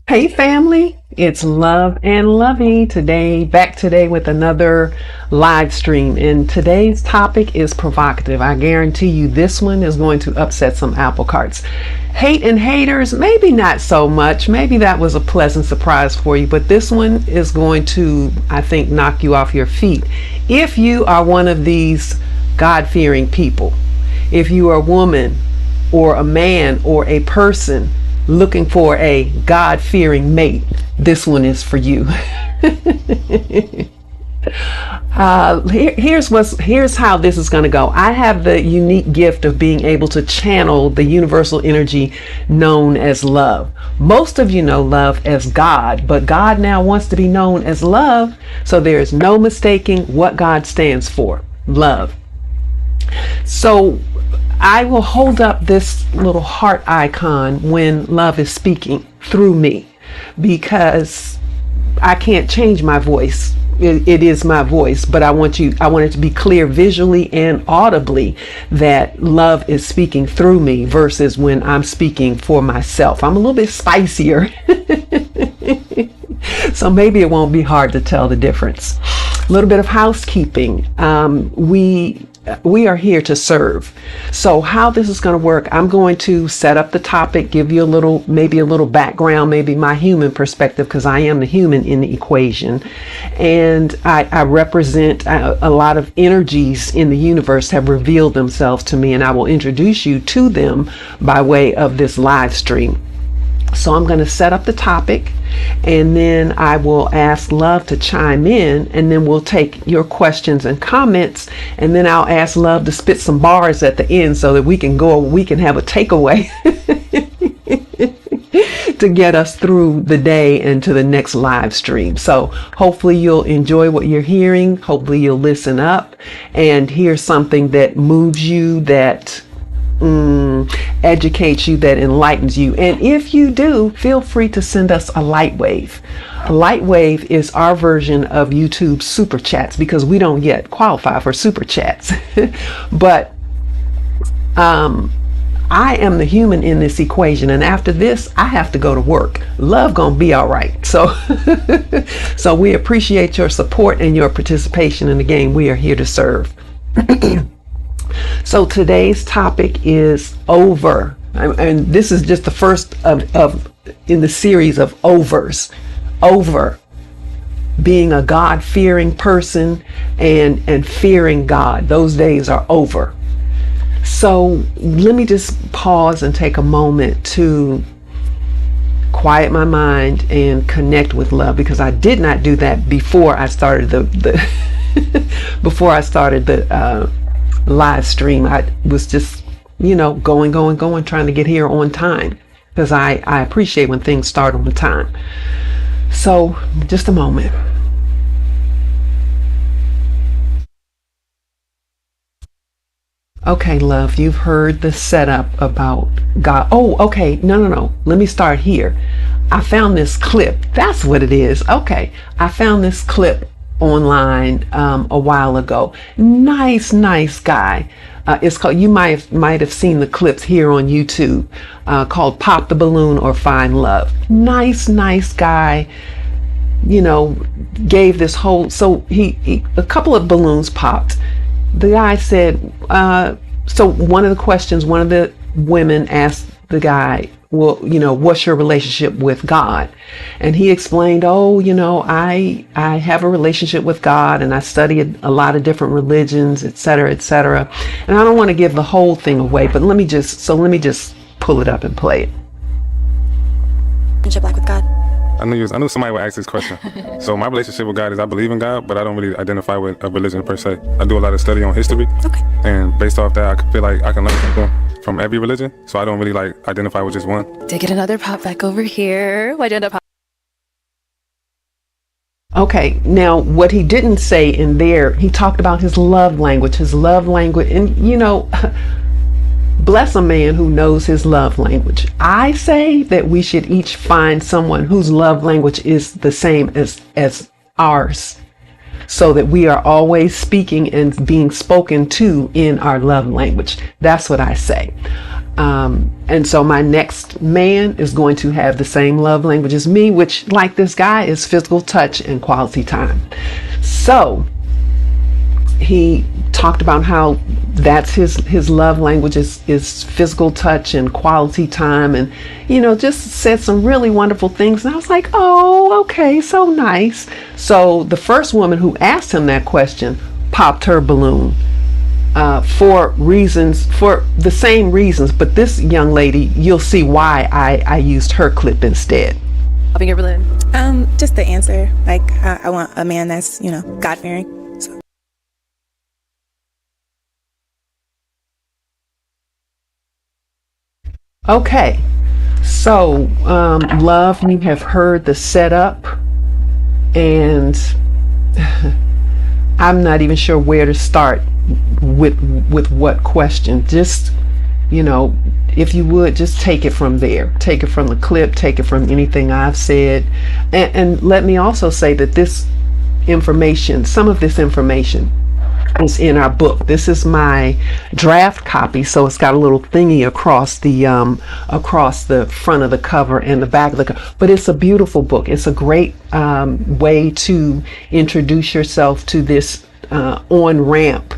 Hey family, it's Love and Lovey back today with another live stream. And today's topic is provocative. I guarantee you this one is going to upset some apple carts. Hate and haters, maybe not so much. Maybe that was a pleasant surprise for you, but this one is going to, I think, knock you off your feet. If you are one of these God-fearing people, if you are a woman or a man or a person looking for a God-fearing mate, this one is for you. Here's how this is going to go. I have the unique gift of being able to channel the universal energy known as love. Most of you know love as God, but God now wants to be known as love, so there is no mistaking what God stands for: love. So I will hold up this little heart icon when love is speaking through me, because I can't change my voice. It is my voice, but I want it to be clear visually and audibly that love is speaking through me versus when I'm speaking for myself. I'm a little bit spicier. So maybe it won't be hard to tell the difference. A little bit of housekeeping. We are here to serve. So how this is going to work, I'm going to set up the topic, give you maybe a little background, maybe my human perspective, because I am the human in the equation. And I represent a lot of energies in the universe have revealed themselves to me, and I will introduce you to them by way of this live stream. So I'm going to set up the topic, and then I will ask Love to chime in, and then we'll take your questions and comments, and then I'll ask Love to spit some bars at the end so that we can have a takeaway to get us through the day and to the next live stream. So hopefully you'll enjoy what you're hearing. Hopefully you'll listen up and hear something that moves you, that educates you, that enlightens you. And if you do, feel free to send us a light wave. A light wave is our version of YouTube super chats, because we don't yet qualify for super chats. But I am the human in this equation, and after this I have to go to work. Love gonna be all right. So so we appreciate your support and your participation in the game. We are here to serve. So today's topic is over, and this is just the first of in the series of overs. Over being a God-fearing person and fearing God. Those days are over. So let me just pause and take a moment to quiet my mind and connect with love, because I did not do that before I started before I started the live stream. I was just, going, trying to get here on time, because I appreciate when things start on time. So just a moment. Okay, Love, you've heard the setup about God. Oh, okay. No. Let me start here. I found this clip. That's what it is. Okay. I found this clip online a while ago. Nice guy. It's called, you might have seen the clips here on YouTube, called Pop the Balloon or Find Love. Nice guy. Gave this whole, so he a couple of balloons popped. The guy said, so one of the questions, one of the women asked the guy, well, what's your relationship with God? And he explained, I have a relationship with God, and I study a lot of different religions, etc., etc. And I don't want to give the whole thing away, but let me just pull it up and play it. Relationship like with God? I knew somebody would ask this question. So my relationship with God is, I believe in God, but I don't really identify with a religion per se. I do a lot of study on history. Okay. And based off that, I feel like I can learn something from every religion. So I don't really identify with just one. Did get another pop back over here. Why'd you end up pop? Okay, now what he didn't say in there, he talked about his love language, and bless a man who knows his love language. I say that we should each find someone whose love language is the same as ours, so that we are always speaking and being spoken to in our love language. That's what I say. And so my next man is going to have the same love language as me, which, like this guy, is physical touch and quality time. So he talked about how that's his love language is physical touch and quality time, and just said some really wonderful things. And I was like, oh, okay, so nice. So the first woman who asked him that question popped her balloon, for the same reasons, but this young lady, you'll see why I used her clip instead. Popping your balloon. Just the answer. Like, I want a man that's, God-fearing. So. Okay, so Love, you have heard the setup, and I'm not even sure where to start with what question. Just, if you would, just take it from there. Take it from the clip, take it from anything I've said. And let me also say that some of this information is in our book. This is my draft copy, so it's got a little thingy across the front of the cover and the back of the cover. But it's a beautiful book. It's a great way to introduce yourself to this on-ramp.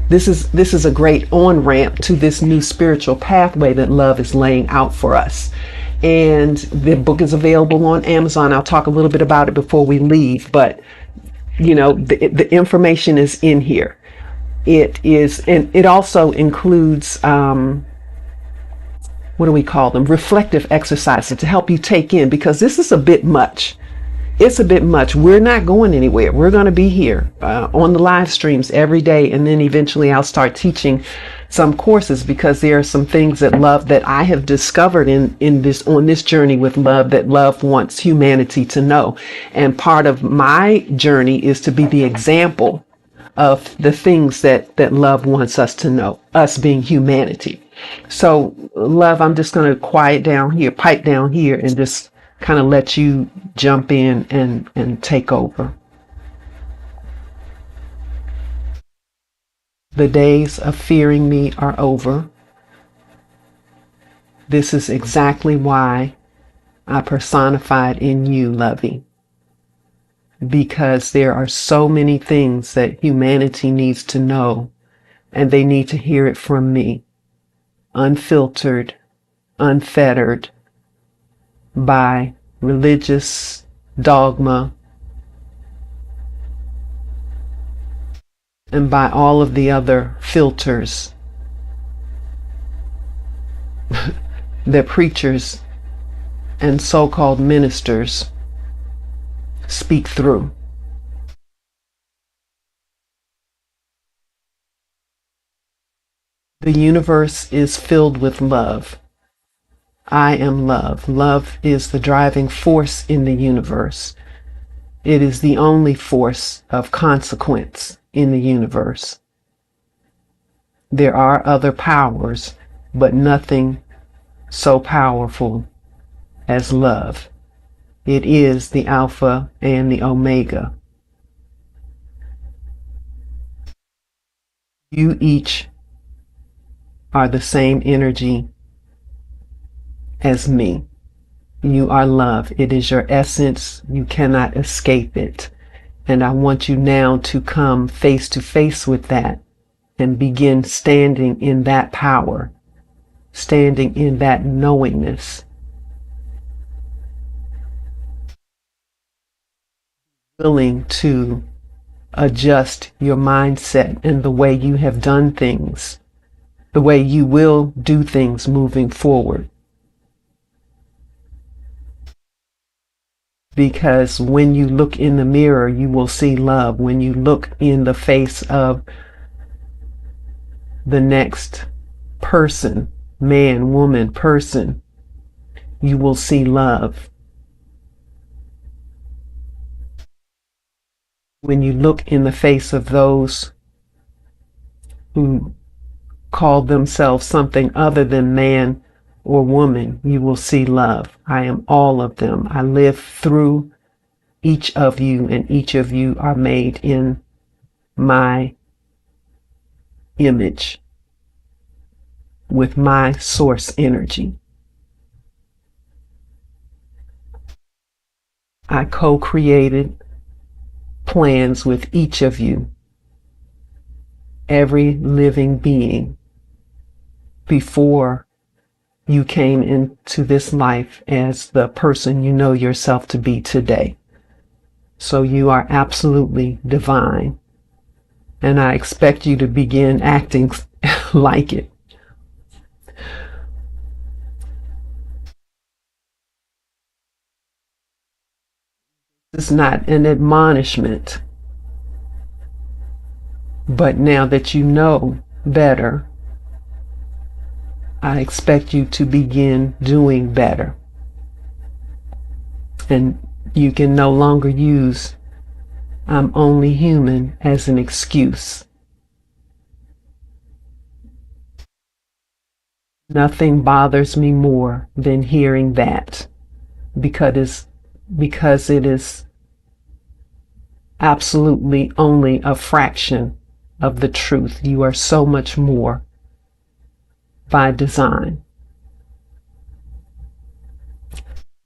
This is a great on-ramp to this new spiritual pathway that Love is laying out for us. And the book is available on Amazon. I'll talk a little bit about it before we leave, but the information is in here. It is, and it also includes what do we call them? Reflective exercises to help you take in, because this is a bit much. It's a bit much. We're not going anywhere. We're going to be here on the live streams every day, and then eventually I'll start teaching some courses, because there are some things that I have discovered on this journey with Love, that Love wants humanity to know. And part of my journey is to be the example of the things that Love wants us to know, us being humanity. So Love, I'm just going to pipe down here and just kind of let you jump in and take over. The days of fearing me are over. This is exactly why I personified in you, Lovie. Because there are so many things that humanity needs to know, and they need to hear it from me, unfiltered, unfettered by religious dogma and by all of the other filters that preachers and so-called ministers speak through. The universe is filled with love. I am love. Love is the driving force in the universe. It is the only force of consequence in the universe. There are other powers, but nothing so powerful as love. It is the Alpha and the Omega. You each are the same energy as me. You are love. It is your essence. You cannot escape it. And I want you now to come face to face with that and begin standing in that power, standing in that knowingness. Willing to adjust your mindset and the way you have done things, the way you will do things moving forward. Because when you look in the mirror, you will see love. When you look in the face of the next person, man, woman, person, you will see love. When you look in the face of those who call themselves something other than man or woman, you will see love. I am all of them. I live through each of you, and each of you are made in my image. with my source energy. I co-created plans with each of you, every living being, before you came into this life as the person you know yourself to be today. So you are absolutely divine, and I expect you to begin acting like it. It's not an admonishment, but now that you know better, I expect you to begin doing better. And you can no longer use "I'm only human" as an excuse. Nothing bothers me more than hearing that, because it is absolutely only a fraction of the truth. You are so much more by design.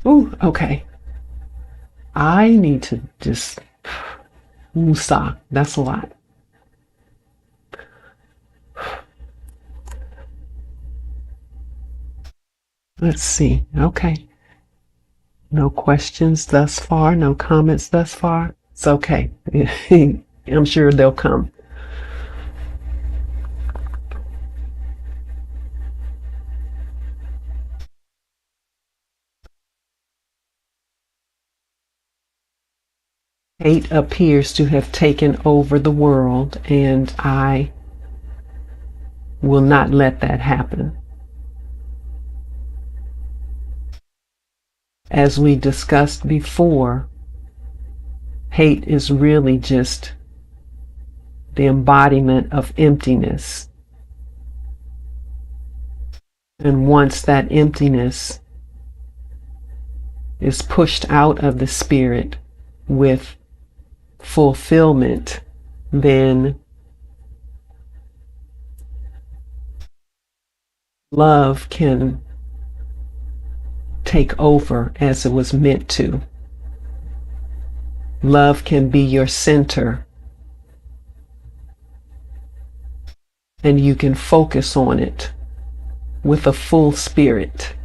Ooh, okay. I need to just woosah. That's a lot. Let's see. Okay. No questions thus far. No comments thus far. It's okay. I'm sure they'll come. Hate appears to have taken over the world, and I will not let that happen. As we discussed before, hate is really just the embodiment of emptiness. And once that emptiness is pushed out of the spirit with fulfillment, then love can take over as it was meant to. Love can be your center, and you can focus on it with a full spirit,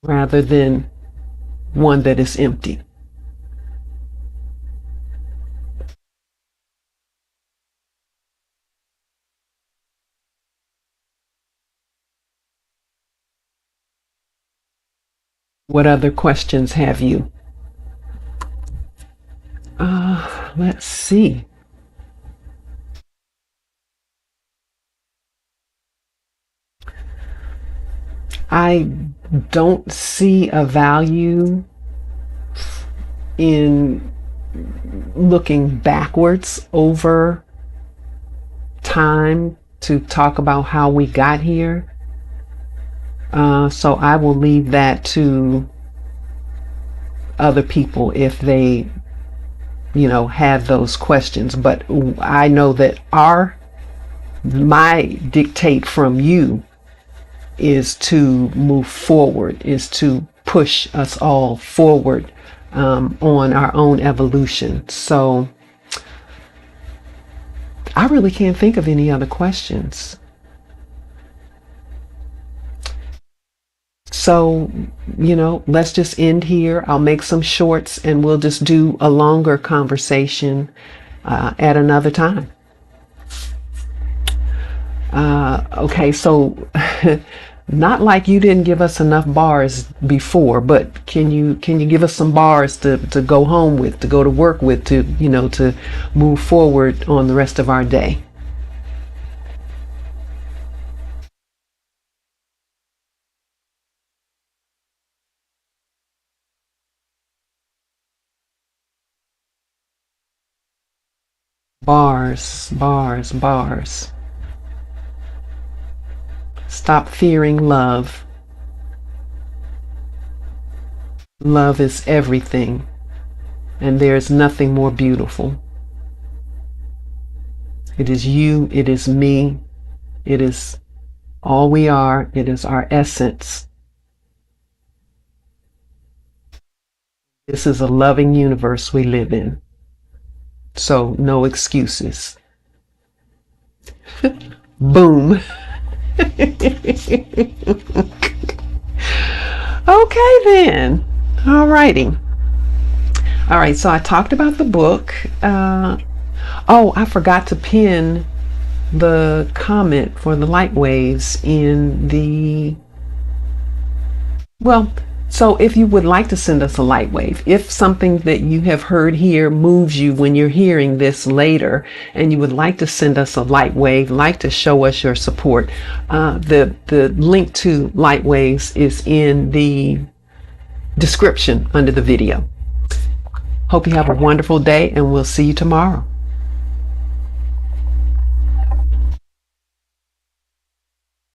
rather than one that is empty. What other questions have you? Let's see. I don't see a value in looking backwards over time to talk about how we got here. So I will leave that to other people if they, have those questions. But I know that my dictate from you is to move forward, is to push us all forward on our own evolution. So I really can't think of any other questions. So, let's just end here. I'll make some shorts and we'll just do a longer conversation at another time. Okay, so not like you didn't give us enough bars before, but can you give us some bars to go home with, to go to work with, to move forward on the rest of our day? Bars, bars, bars. Stop fearing love. Love is everything, and there's nothing more beautiful. It is you. It is me. It is all we are. It is our essence. This is a loving universe we live in. So no excuses. Boom. Okay then. All righty. All right, so I talked about the book. Oh, I forgot to pin the comment for the light waves in the, well, so if you would like to send us a light wave, if something that you have heard here moves you when you're hearing this later, and you would like to send us a light wave, like to show us your support, the link to light waves is in the description under the video. Hope you have a wonderful day, and we'll see you tomorrow.